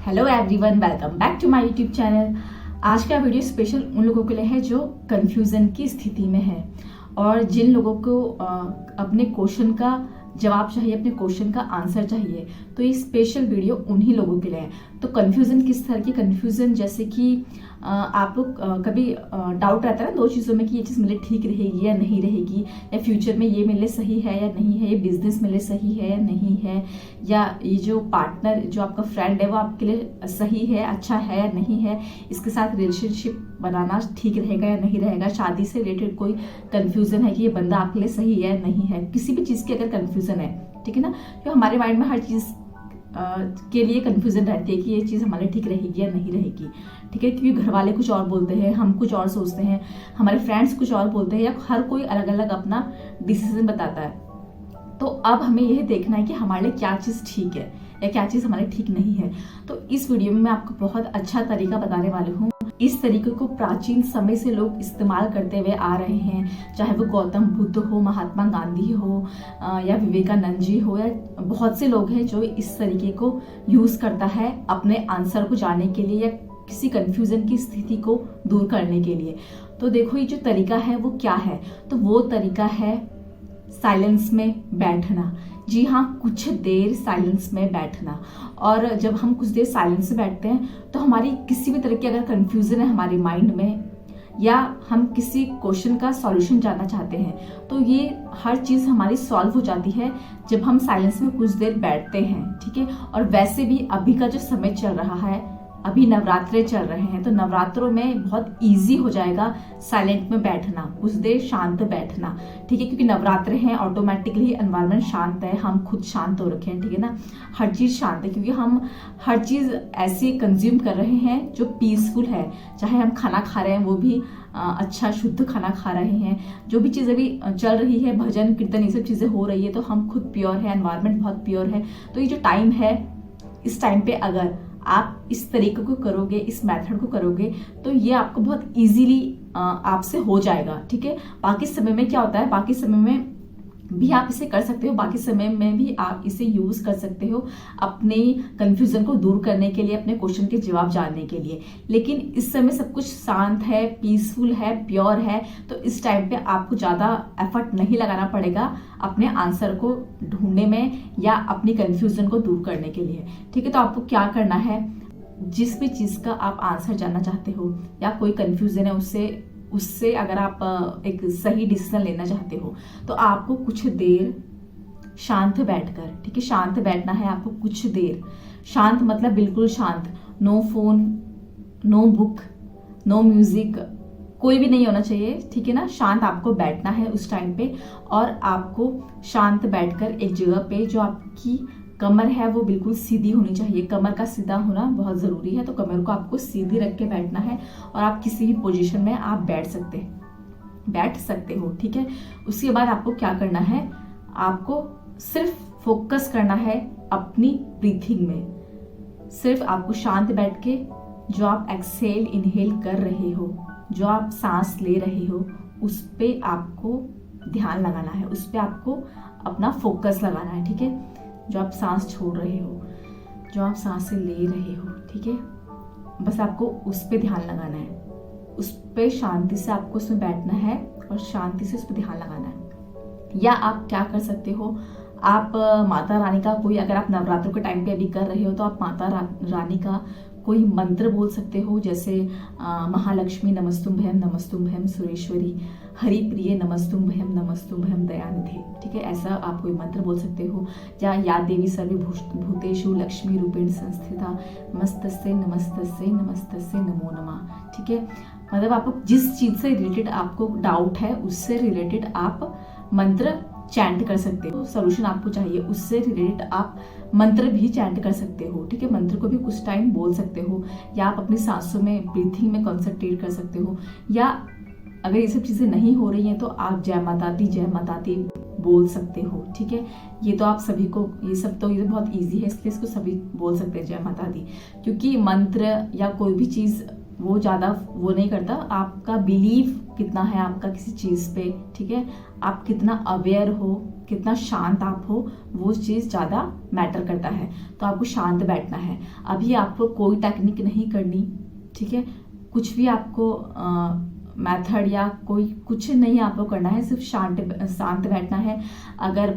Hello everyone, welcome back to my YouTube channel. आज का video special उन लोगों के लिए है जो कंफ्यूजन की स्थिति में है और जिन लोगों को अपने क्वेश्चन का जवाब चाहिए, अपने क्वेश्चन का आंसर चाहिए। तो ये स्पेशल वीडियो उन्हीं लोगों के लिए है। तो कंफ्यूजन किस तरह की कंफ्यूजन, जैसे कि आप लोग कभी डाउट रहता है ना दो चीज़ों में कि ये चीज़ मेरे ठीक रहेगी या नहीं रहेगी, या फ्यूचर में ये मेरे सही है या नहीं है, ये बिजनेस मेरे सही है या नहीं है, या ये जो पार्टनर जो आपका फ्रेंड है वो आपके लिए सही है, अच्छा है या नहीं है, इसके साथ रिलेशनशिप बनाना ठीक रहेगा या नहीं रहेगा, शादी से रिलेटेड कोई कंफ्यूजन है कि ये बंदा आपके लिए सही है या नहीं है, किसी भी चीज़ की अगर कंफ्यूजन है, ठीक है ना। तो हमारे माइंड में हर चीज़ के लिए कंफ्यूजन रहती है कि ये चीज़ हमारे ठीक रहेगी या नहीं रहेगी, ठीक है। क्योंकि घर वाले कुछ और बोलते हैं, हम कुछ और सोचते हैं, हमारे फ्रेंड्स कुछ और बोलते हैं, या हर कोई अलग अलग अपना डिसीजन बताता है। तो अब हमें यह देखना है कि हमारे लिए क्या चीज़ ठीक है या क्या चीज़ हमारे ठीक नहीं है। तो इस वीडियो में मैं आपको बहुत अच्छा तरीका बताने वाली हूँ। इस तरीके को प्राचीन समय से लोग इस्तेमाल करते हुए आ रहे हैं, चाहे वो गौतम बुद्ध हो, महात्मा गांधी हो, या विवेकानंद जी हो, या बहुत से लोग हैं जो इस तरीके को यूज करता है अपने आंसर को जानने के लिए या किसी कंफ्यूजन की स्थिति को दूर करने के लिए। तो देखो ये जो तरीका है वो क्या है, तो वो तरीका है साइलेंस में बैठना। जी हाँ, कुछ देर साइलेंस में बैठना। और जब हम कुछ देर साइलेंस में बैठते हैं तो हमारी किसी भी तरह की अगर कंफ्यूजन है हमारे माइंड में, या हम किसी क्वेश्चन का सॉल्यूशन जानना चाहते हैं, तो ये हर चीज़ हमारी सॉल्व हो जाती है जब हम साइलेंस में कुछ देर बैठते हैं, ठीक है। और वैसे भी अभी का जो समय चल रहा है, अभी नवरात्रे चल रहे हैं, तो नवरात्रों में बहुत इजी हो जाएगा साइलेंट में बैठना, कुछ देर शांत बैठना, ठीक है। क्योंकि नवरात्रे हैं, ऑटोमेटिकली एनवायरनमेंट शांत है, हम खुद शांत हो रखे हैं, ठीक है ना। हर चीज शांत है क्योंकि हम हर चीज ऐसे कंज्यूम कर रहे हैं जो पीसफुल है। चाहे हम खाना खा रहे हैं वो भी अच्छा शुद्ध खाना खा रहे हैं, जो भी चीज़ अभी चल रही है, भजन कीर्तन ये सब चीज़ें हो रही है, तो हम खुद प्योर है, एनवायरनमेंट बहुत प्योर है। तो ये जो टाइम है, इस टाइम पे अगर आप इस तरीके को करोगे, इस मेथड को करोगे, तो ये आपको बहुत इजीली आपसे हो जाएगा, ठीक है। बाकी समय में क्या होता है, बाकी समय में भी आप इसे कर सकते हो, बाकी समय में भी आप इसे यूज कर सकते हो अपने कंफ्यूजन को दूर करने के लिए, अपने क्वेश्चन के जवाब जानने के लिए। लेकिन इस समय सब कुछ शांत है, पीसफुल है, प्योर है, तो इस टाइम पे आपको ज्यादा एफर्ट नहीं लगाना पड़ेगा अपने आंसर को ढूंढने में या अपनी कंफ्यूजन को दूर करने के लिए, ठीक है। तो आपको क्या करना है, जिस भी चीज का आप आंसर जानना चाहते हो या कोई कंफ्यूजन है उससे अगर आप एक सही डिसीजन लेना चाहते हो, तो आपको कुछ देर शांत बैठकर, ठीक है, शांत बैठना है आपको कुछ देर। शांत मतलब बिल्कुल शांत, no phone, no book, no music, कोई भी नहीं होना चाहिए, ठीक है ना। शांत आपको बैठना है उस टाइम पे, और आपको शांत बैठकर एक जगह पे जो आपकी कमर है वो बिल्कुल सीधी होनी चाहिए। कमर का सीधा होना बहुत जरूरी है, तो कमर को आपको सीधी रख के बैठना है, और आप किसी भी पोजीशन में आप बैठ सकते हो, ठीक है। उसके बाद आपको क्या करना है, आपको सिर्फ फोकस करना है अपनी ब्रीथिंग में। सिर्फ आपको शांत बैठ के जो आप एक्सहेल इनहेल कर रहे हो, जो आप सांस ले रहे हो, उस पे आपको ध्यान लगाना है, उस पे आपको अपना फोकस लगाना है, ठीक है। जो आप सांस छोड़ रहे हो, जो आप सांस से ले रहे हो, ठीक है, बस आपको उस पे ध्यान लगाना है, उस पे शांति से आपको उसमें बैठना है और शांति से उस पे ध्यान लगाना है। या आप क्या कर सकते हो, आप माता रानी का कोई, अगर आप नवरात्रों के टाइम पे अभी कर रहे हो, तो आप माता रानी का कोई मंत्र बोल सकते हो, जैसे महालक्ष्मी नमस्तुभ्यम नमस्तुभ्यम सुरेश्वरी, हरि प्रिय नमस्तुभ्यम नमस्तुभ्यम दयानिधे, ठीक है, ऐसा आप कोई मंत्र बोल सकते हो। या देवी सर्वे भूतेषु लक्ष्मी रूपेण संस्थिता नमस्तस्यै नमस्तस्यै नमस्तस्यै नमो नमः, ठीक है। मतलब आप जिस चीज से रिलेटेड आपको डाउट है उससे रिलेटेड आप मंत्र चैंट कर सकते हो, सोल्यूशन आपको चाहिए उससे रिलेटेड आप मंत्र भी चैंट कर सकते हो, ठीक है। मंत्र को भी कुछ टाइम बोल सकते हो, या आप अपनी सांसों में, ब्रीथिंग में कॉन्सेंट्रेट कर सकते हो, या अगर ये सब चीजें नहीं हो रही हैं तो आप जय माता दी बोल सकते हो, ठीक है। ये तो आप सभी को, ये बहुत इजी है, इसलिए इसको सभी बोल सकते हैं, जय माता दी। क्योंकि मंत्र या कोई भी चीज वो ज्यादा वो नहीं करता, आपका बिलीव कितना है आपका किसी चीज पे, ठीक है, आप कितना अवेयर हो कितना शांत आप हो वो चीज़ ज़्यादा मैटर करता है। तो आपको शांत बैठना है। अभी आपको कोई टेक्निक नहीं करनी, ठीक है, कुछ भी आपको मेथड या कोई कुछ नहीं आपको करना है, सिर्फ शांत बैठना है। अगर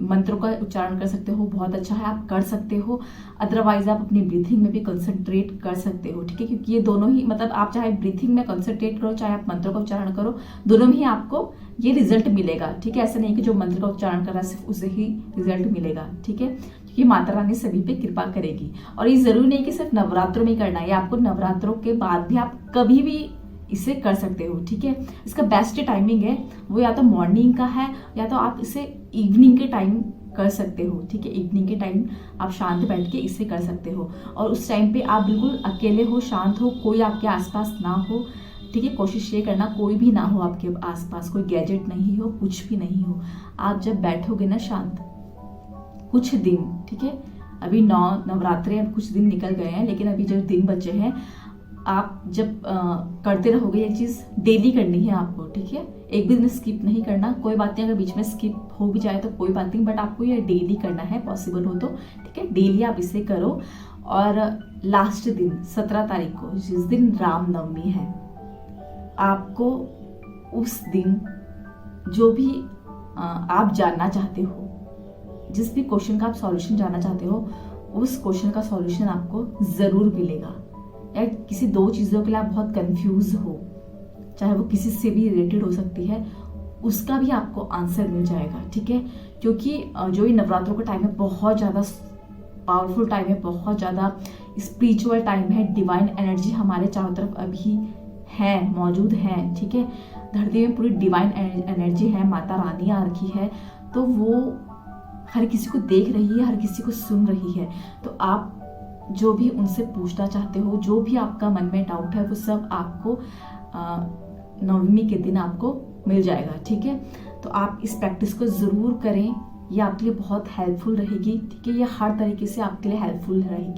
मंत्रों का उच्चारण कर सकते हो बहुत अच्छा है, आप कर सकते हो। अदरवाइज आप अपनी ब्रीथिंग में भी कंसंट्रेट कर सकते हो, ठीक है, क्योंकि ये दोनों ही, मतलब आप चाहे ब्रीथिंग में कंसंट्रेट करो, चाहे आप मंत्रों का उच्चारण करो, दोनों में ही आपको ये रिजल्ट मिलेगा, ठीक है। ऐसा नहीं कि जो मंत्र का उच्चारण कर रहा है सिर्फ उसे ही रिजल्ट मिलेगा, ठीक है, क्योंकि माता रानी सभी पे कृपा करेगी। और ये जरूरी नहीं कि सिर्फ नवरात्रों में करना है, आपको नवरात्रों के बाद भी आप कभी भी इसे कर सकते हो, ठीक है। इसका बेस्ट टाइमिंग है वो या तो मॉर्निंग का है या तो आप इसे इवनिंग के टाइम कर सकते हो, ठीक है। इवनिंग के टाइम आप शांत बैठ के इसे कर सकते हो और उस टाइम पे आप बिल्कुल अकेले हो, शांत हो, कोई आपके आसपास ना हो, ठीक है। कोशिश ये करना कोई भी ना हो आपके आसपास, कोई गैजेट नहीं हो, कुछ भी नहीं हो। आप जब बैठोगे ना शांत कुछ दिन, ठीक है, अभी नवरात्रे अब कुछ दिन निकल गए हैं, लेकिन अभी जो दिन बचे हैं आप जब करते रहोगे, ये चीज़ डेली करनी है आपको, ठीक है। एक भी दिन स्किप नहीं करना, कोई बात नहीं, अगर बीच में स्किप हो भी जाए तो कोई बात नहीं, बट आपको ये डेली करना है, पॉसिबल हो तो, ठीक है। डेली आप इसे करो। और लास्ट दिन 17 तारीख को, जिस दिन रामनवमी है, आपको उस दिन जो भी आप जानना चाहते हो, जिस भी क्वेश्चन का आप सॉल्यूशन जानना चाहते हो, उस क्वेश्चन का सॉल्यूशन आपको ज़रूर मिलेगा। या किसी दो चीज़ों के लिए आप बहुत कंफ्यूज हो, चाहे वो किसी से भी रिलेटेड हो सकती है, उसका भी आपको आंसर मिल जाएगा, ठीक है। क्योंकि जो ये नवरात्रों का टाइम है बहुत ज़्यादा पावरफुल टाइम है, बहुत ज़्यादा स्पिरिचुअल टाइम है। डिवाइन एनर्जी हमारे चारों तरफ अभी है, मौजूद है, ठीक है। धरती में पूरी डिवाइन एनर्जी है, माता रानी आ रखी है, तो वो हर किसी को देख रही है, हर किसी को सुन रही है। तो आप जो भी उनसे पूछना चाहते हो, जो भी आपका मन में डाउट है, वो सब आपको नवमी के दिन आपको मिल जाएगा, ठीक है। तो आप इस प्रैक्टिस को ज़रूर करें, ये आपके लिए बहुत हेल्पफुल रहेगी, ठीक है। ये हर तरीके से आपके लिए हेल्पफुल रहेगी।